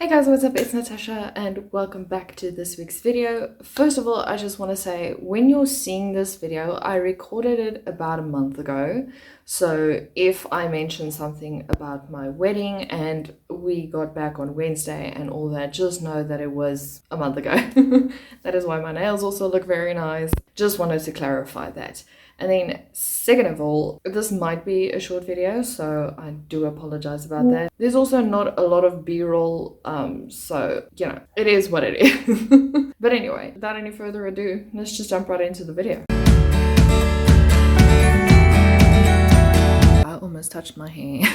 Hey guys, what's up? It's Natasha and welcome back to this week's video. First of all, I just want to say when you're seeing this video, I recorded it about a month ago. So if I mention something about my wedding and we got back on Wednesday and all that, just know that it was a month ago. That is why my nails also look very nice. Just wanted to clarify that. And then second of all, this might be a short video, so I do apologize about that. There's also not a lot of b-roll, so, you know, it is what it is. But anyway, without any further ado, let's just jump right into the video. I almost touched my hair.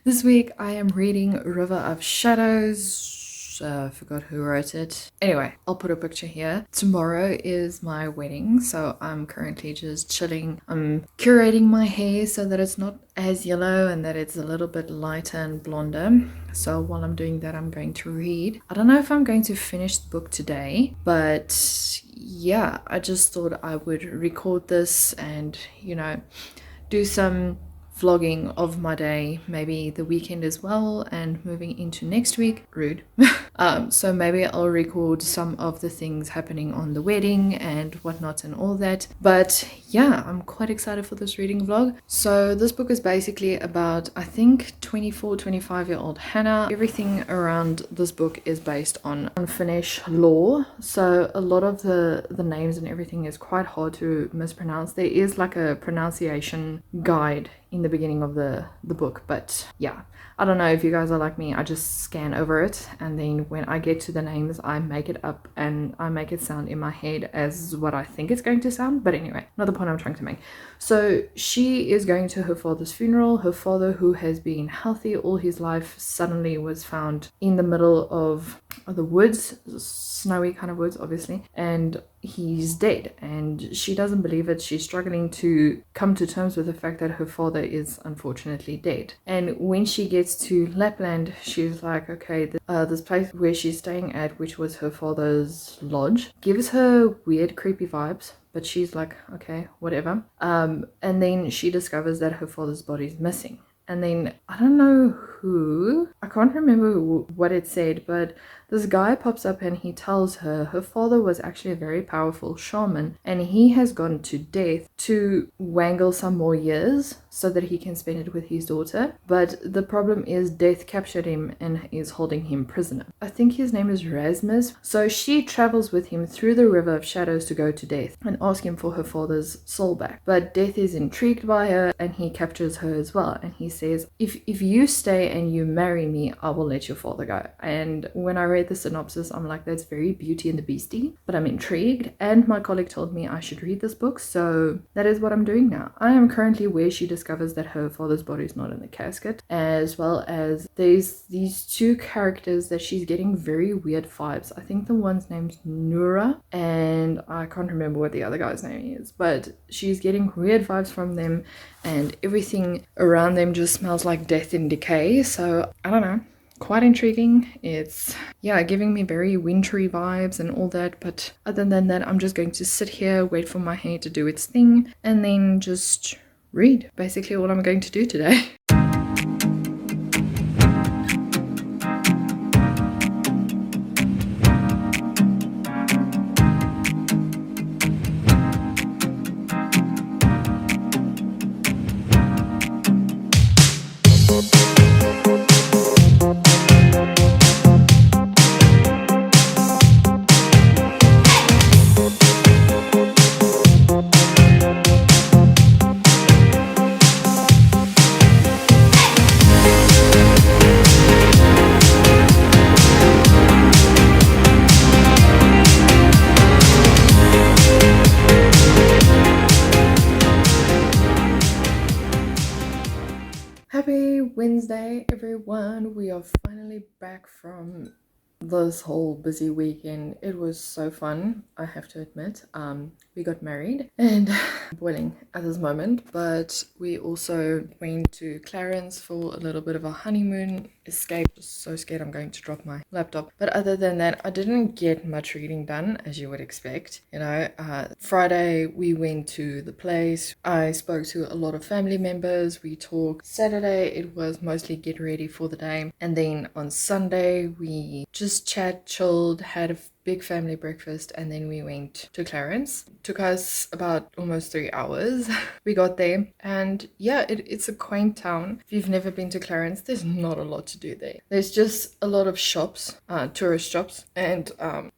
This week I am reading River of Shadows. I forgot who wrote it. Anyway, I'll put a picture here. Tomorrow is my wedding, so I'm currently just chilling. I'm curating my hair so that it's not as yellow and that it's a little bit lighter and blonder. So while I'm doing that, I'm going to read. I don't know if I'm going to finish the book today, but yeah, I just thought I would record this and, you know, do some vlogging of my day, maybe the weekend as well, and moving into next week. Rude. So maybe I'll record some of the things happening on the wedding and whatnot and all that. But yeah, I'm quite excited for this reading vlog. So this book is basically about, I think, 25-year-old Hannah. Everything around this book is based on Finnish law, so a lot of the names and everything is quite hard to mispronounce. There is like a pronunciation guide in the beginning of the book, but yeah, I don't know if you guys are like me. I just scan over it, and then when I get to the names, I make it up and I make it sound in my head as what I think it's going to sound. But anyway, not the point I'm trying to make. So she is going to her father's funeral. Her father, who has been healthy all his life, suddenly was found in the middle of the woods, snowy kind of woods obviously, and he's dead, and she doesn't believe it. She's struggling to come to terms with the fact that her father is unfortunately dead. And when she gets to Lapland, she's like, okay, this place where she's staying at, which was her father's lodge, gives her weird creepy vibes, but she's like, okay, whatever. And then she discovers that her father's body is missing. And then I don't know who, I can't remember what it said, but this guy pops up and he tells her her father was actually a very powerful shaman, and he has gone to death to wangle some more years so that he can spend it with his daughter. But the problem is death captured him and is holding him prisoner. I think his name is Rasmus. So she travels with him through the River of Shadows to go to Death and ask him for her father's soul back. But Death is intrigued by her and he captures her as well. And he says, if you stay and you marry me, I will let your father go. And when I read the synopsis, I'm like, that's very Beauty and the Beastie, but I'm intrigued. And my colleague told me I should read this book, so that is what I'm doing now. I am currently where she discovers that her father's body is not in the casket, as well as there's these two characters that she's getting very weird vibes. I think the one's name's Nura, and I can't remember what the other guy's name is, but she's getting weird vibes from them, and everything around them just smells like death and decay. So I don't know, quite intriguing. It's, yeah, giving me very wintry vibes and all that. But other than that, I'm just going to sit here, wait for my hair to do its thing, and then just read. Basically what I'm going to do today. Happy Wednesday, everyone. We are finally back from this whole busy weekend. It was so fun, I have to admit. We got married and boiling at this moment, but we also went to Clarence for a little bit of a honeymoon escape. Just so scared I'm going to drop my laptop. But other than that, I didn't get much reading done, as you would expect. You know, Friday we went to the place. I spoke to a lot of family members. We talked. Saturday it was mostly get ready for the day. And then on Sunday we just chilled, had a big family breakfast, and then we went to Clarence. Took us about almost 3 hours. We got there, and yeah, it's a quaint town. If you've never been to Clarence, there's not a lot to do there. There's just a lot of shops, tourist shops, and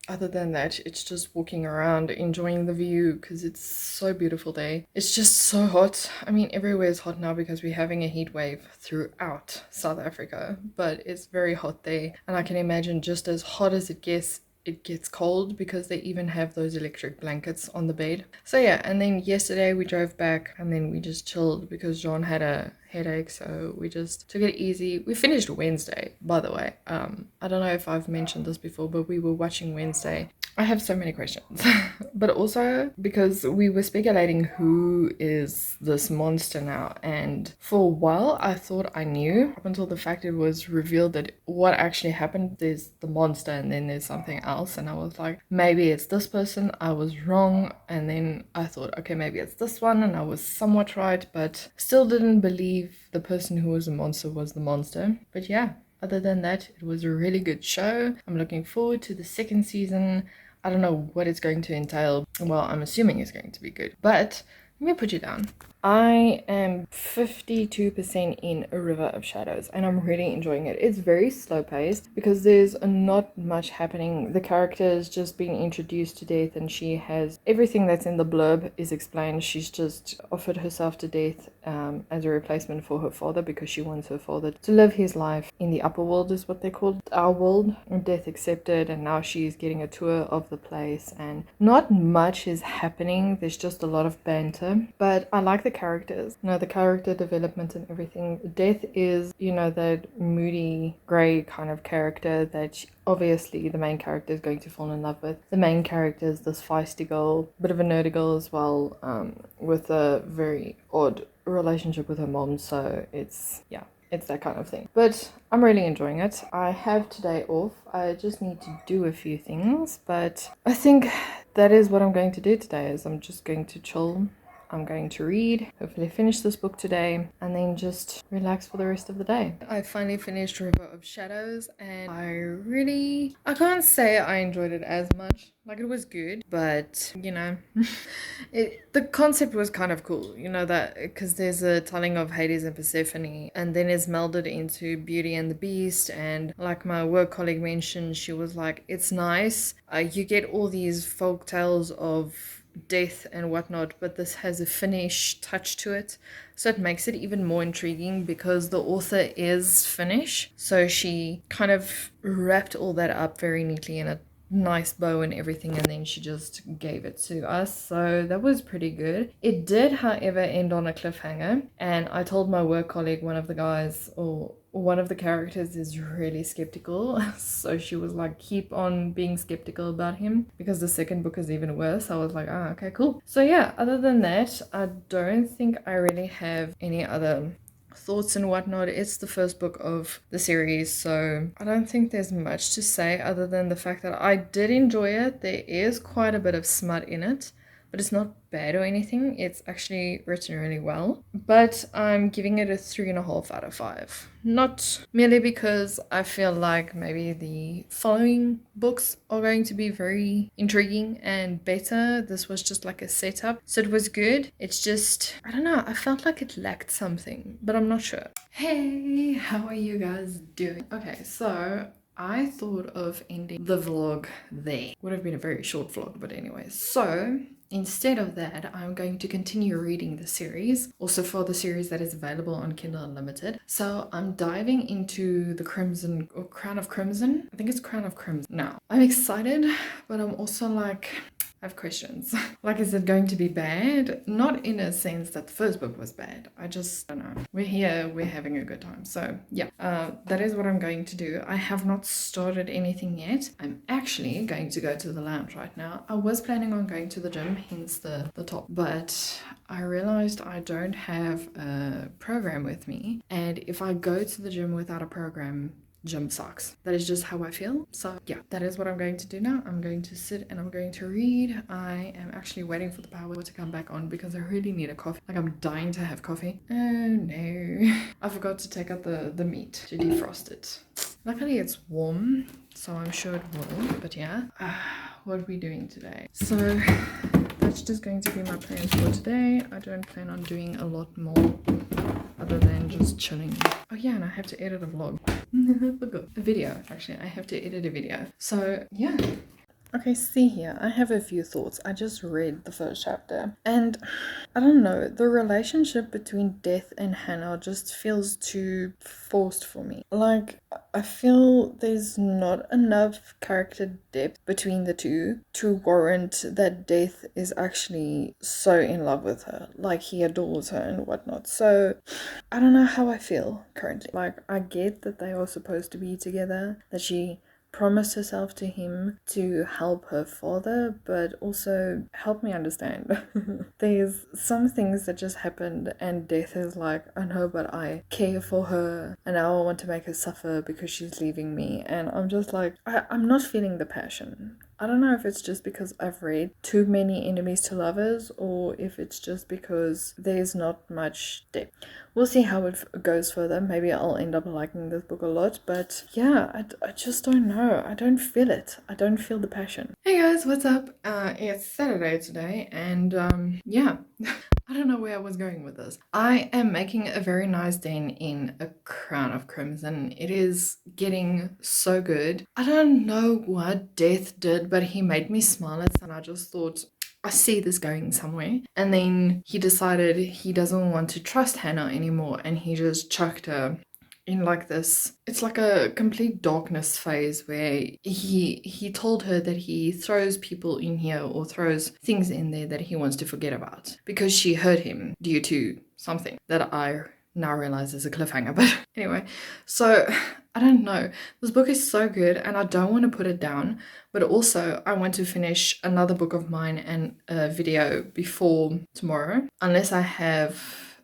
other than that, it's just walking around, enjoying the view, because it's so beautiful there. It's just so hot. I mean, everywhere is hot now because we're having a heat wave throughout South Africa, but it's very hot there, and I can imagine just as hot as it gets cold because they even have those electric blankets on the bed. So yeah, and then yesterday we drove back and then we just chilled because John had a headache, so we just took it easy. We finished Wednesday, by the way. I don't know if I've mentioned this before, but we were watching Wednesday. I have so many questions, but also because we were speculating who is this monster now, and for a while I thought I knew, up until the fact it was revealed that what actually happened. There's the monster and then there's something else, and I was like, maybe it's this person. I was wrong, and then I thought, okay, maybe it's this one, and I was somewhat right, but still didn't believe the person who was the monster was the monster. But yeah, other than that, it was a really good show. I'm looking forward to the second season. I don't know what it's going to entail. Well, I'm assuming it's going to be good. But let me put you down. I am 52% in A River of Shadows, and I'm really enjoying it. It's very slow paced because there's not much happening. The character is just being introduced to death, and she has everything that's in the blurb is explained. She's just offered herself to death as a replacement for her father because she wants her father to live his life in the upper world, is what they call our world. And death accepted, and now she's getting a tour of the place, and not much is happening. There's just a lot of banter, but I like the characters, the character development and everything. Death is, that moody grey kind of character that obviously the main character is going to fall in love with. The main character is this feisty girl, bit of a nerdy girl as well, with a very odd relationship with her mom, so it's that kind of thing. But I'm really enjoying it. I have today off. I just need to do a few things, but I think that is what I'm going to do today, is I'm just going to chill. I'm going to read, hopefully finish this book today, and then just relax for the rest of the day. I finally finished River of Shadows, and I can't say I enjoyed it as much. Like, it was good, but, the concept was kind of cool, that, because there's a telling of Hades and Persephone, and then it's melded into Beauty and the Beast, and like my work colleague mentioned, she was like, it's nice, you get all these folk tales of death and whatnot, but this has a Finnish touch to it, so it makes it even more intriguing because the author is Finnish, so she kind of wrapped all that up very neatly in a nice bow and everything, and then she just gave it to us, so that was pretty good. It did, however, end on a cliffhanger, and I told my work colleague, one of the guys, or one of the characters, is really skeptical, so she was like, keep on being skeptical about him because the second book is even worse. I was like, okay, cool. So yeah, other than that, I don't think I really have any other thoughts and whatnot. It's the first book of the series, so I don't think there's much to say other than the fact that I did enjoy it. There is quite a bit of smut in it, but it's not bad or anything. It's actually written really well, but I'm giving it a 3.5 out of 5. Not merely because I feel like maybe the following books are going to be very intriguing and better. This was just like a setup, so it was good. It's just, I don't know, I felt like it lacked something, but I'm not sure. Hey, how are you guys doing? Okay, so I thought of ending the vlog there. Would have been a very short vlog, but anyway. So instead of that, I'm going to continue reading the series, also for the series that is available on Kindle Unlimited. So I'm diving into the Crimson, or Crown of Crimson. I think it's Crown of Crimson now. I'm excited, but I'm also like, have questions. Like, is it going to be bad? Not in a sense that the first book was bad. I just don't know. We're here, we're having a good time. So yeah, that is what I'm going to do. I have not started anything yet. I'm actually going to go to the lounge right now. I was planning on going to the gym, hence the top, but I realized I don't have a program with me, and if I go to the gym without a program, gym sucks. That is just how I feel. So yeah, that is what I'm going to do now. I'm going to sit and I'm going to read. I am actually waiting for the power to come back on because I really need a coffee. Like, I'm dying to have coffee. Oh no. I forgot to take out the meat to defrost it. Luckily it's warm, so I'm sure it will, but yeah. What are we doing today? So that's just going to be my plans for today. I don't plan on doing a lot more other than just chilling. Oh yeah, and I have to edit a vlog. I forgot. A video, actually. I have to edit a video. So yeah. Okay, see here, I have a few thoughts. I just read the first chapter and I don't know, the relationship between Death and Hannah just feels too forced for me. Like, I feel there's not enough character depth between the two to warrant that Death is actually so in love with her. Like, he adores her and whatnot. So I don't know how I feel currently. Like, I get that they are supposed to be together, that she promised herself to him to help her father, but also help me understand. There's some things that just happened and Death is like, I know, but I care for her and now I want to make her suffer because she's leaving me. And I'm just like, I'm not feeling the passion. I don't know if it's just because I've read too many enemies to lovers or if it's just because there's not much depth. We'll see how it goes further. Maybe I'll end up liking this book a lot, but yeah, I just don't know. I don't feel it. I don't feel the passion. Hey guys, what's up? It's Saturday today and yeah. I don't know where I was going with this. I am making a very nice den in A Crown of Crimson. It is getting so good. I don't know what Death did, but he made me smile at and I just thought, I see this going somewhere. And then he decided he doesn't want to trust Hannah anymore and he just chucked her in like this, it's like a complete darkness phase where he told her that he throws people in here or throws things in there that he wants to forget about because she hurt him due to something that I now realize is a cliffhanger. But anyway, so I don't know, this book is so good and I don't want to put it down, but also I want to finish another book of mine and a video before tomorrow, unless I have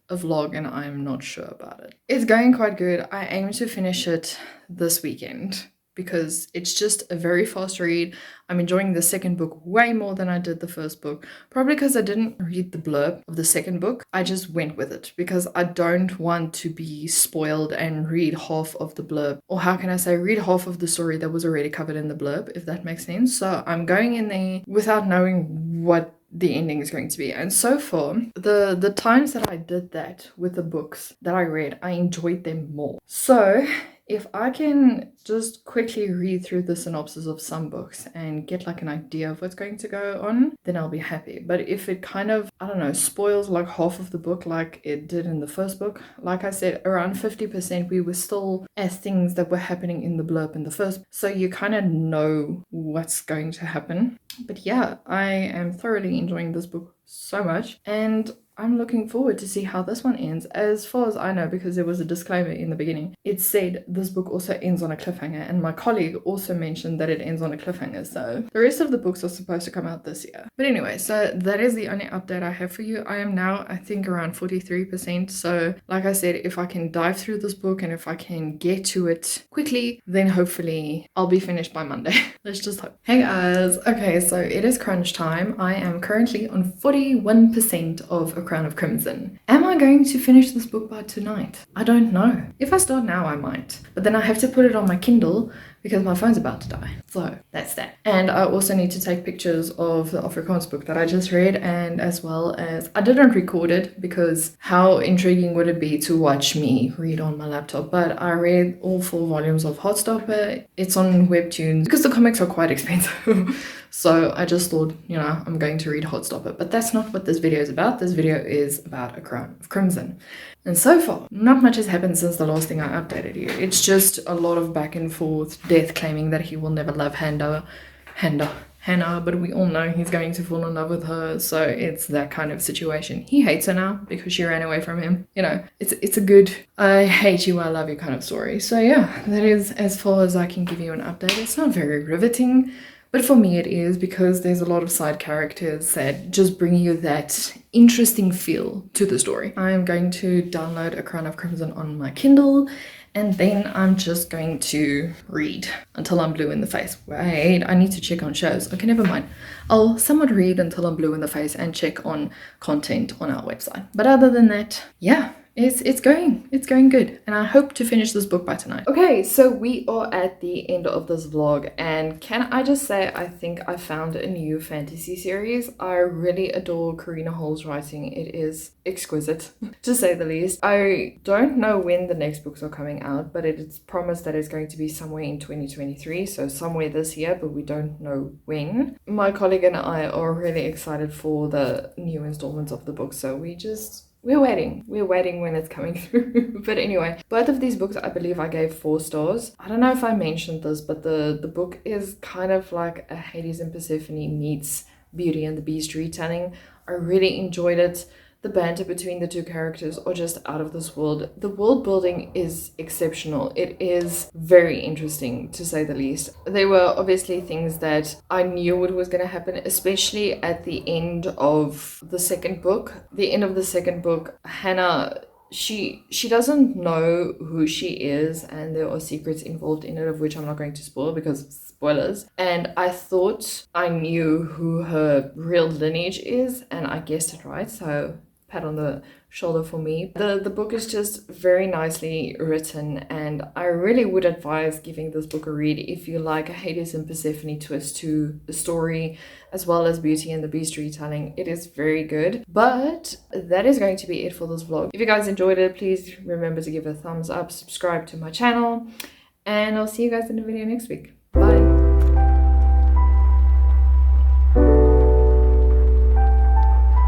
a vlog and I'm not sure about it. It's going quite good. I aim to finish it this weekend because it's just a very fast read. I'm enjoying the second book way more than I did the first book, probably because I didn't read the blurb of the second book. I just went with it because I don't want to be spoiled and read half of the blurb, or how can I say, read half of the story that was already covered in the blurb, if that makes sense. So I'm going in there without knowing what the ending is going to be. And so far, the times that I did that with the books that I read, I enjoyed them more. So if I can just quickly read through the synopsis of some books and get like an idea of what's going to go on, then I'll be happy. But if it kind of, I don't know, spoils like half of the book like it did in the first book, like I said, around 50% we were still as things that were happening in the blurb in the first, so you kind of know what's going to happen. But yeah, I am thoroughly enjoying this book so much and I'm looking forward to see how this one ends. As far as I know, because there was a disclaimer in the beginning, it said this book also ends on a cliffhanger, and my colleague also mentioned that it ends on a cliffhanger, so the rest of the books are supposed to come out this year. But anyway, so that is the only update I have for you. I am now, I think, around 43%, so like I said, if I can dive through this book and if I can get to it quickly, then hopefully I'll be finished by Monday. Let's just hope. Hey guys, okay, so it is crunch time. I am currently on 41% of A Crown of Crimson. Am I going to finish this book by tonight? I don't know. If I start now, I might. But then I have to put it on my Kindle because my phone's about to die. So that's that. And I also need to take pictures of the Afrikaans book that I just read, and as well as I didn't record it because how intriguing would it be to watch me read on my laptop. But I read all 4 volumes of Heartstopper. It's on Webtoons because the comics are quite expensive. So I just thought, you know, I'm going to read Heartstopper. But that's not what this video is about. This video is about A Crown of Crimson. And so far, not much has happened since the last thing I updated you. It's just a lot of back and forth, Death claiming that he will never love Hannah, Hannah, but we all know he's going to fall in love with her, so it's that kind of situation. He hates her now because she ran away from him. You know, it's a good I hate you, I love you kind of story. So yeah, that is as far as I can give you an update. It's not very riveting, but for me it is, because there's a lot of side characters that just bring you that interesting feel to the story. I am going to download A Crown of Crimson on my Kindle, and then I'm just going to read until I'm blue in the face. Wait, I need to check on shows. Okay, never mind. I'll somewhat read until I'm blue in the face and check on content on our website. But other than that, yeah, it's going good, and I hope to finish this book by tonight. Okay, so we are at the end of this vlog, and can I just say I think I found a new fantasy series. I really adore Karina Hall's writing. It is exquisite to say the least. I don't know when the next books are coming out, but it's promised that it's going to be somewhere in 2023, so somewhere this year, but we don't know when. My colleague and I are really excited for the new installments of the book, so we're waiting when it's coming through. But anyway, both of these books I believe I gave 4 stars. I don't know if I mentioned this, but the book is kind of like a Hades and Persephone meets Beauty and the Beast retelling. I really enjoyed it. The banter between the two characters are just out of this world. The world building is exceptional. It is very interesting, to say the least. There were obviously things that I knew what was going to happen, especially at the end of the second book. The end of the second book, Hannah, she doesn't know who she is, and there are secrets involved in it, of which I'm not going to spoil because spoilers. And I thought I knew who her real lineage is, and I guessed it right, so pat on the shoulder for me. The book is just very nicely written, and I really would advise giving this book a read if you like a Hades and Persephone twist to the story, as well as Beauty and the Beast retelling. It is very good. But that is going to be it for this vlog. If you guys enjoyed it, please remember to give it a thumbs up, subscribe to my channel, and I'll see you guys in the video next week. Bye.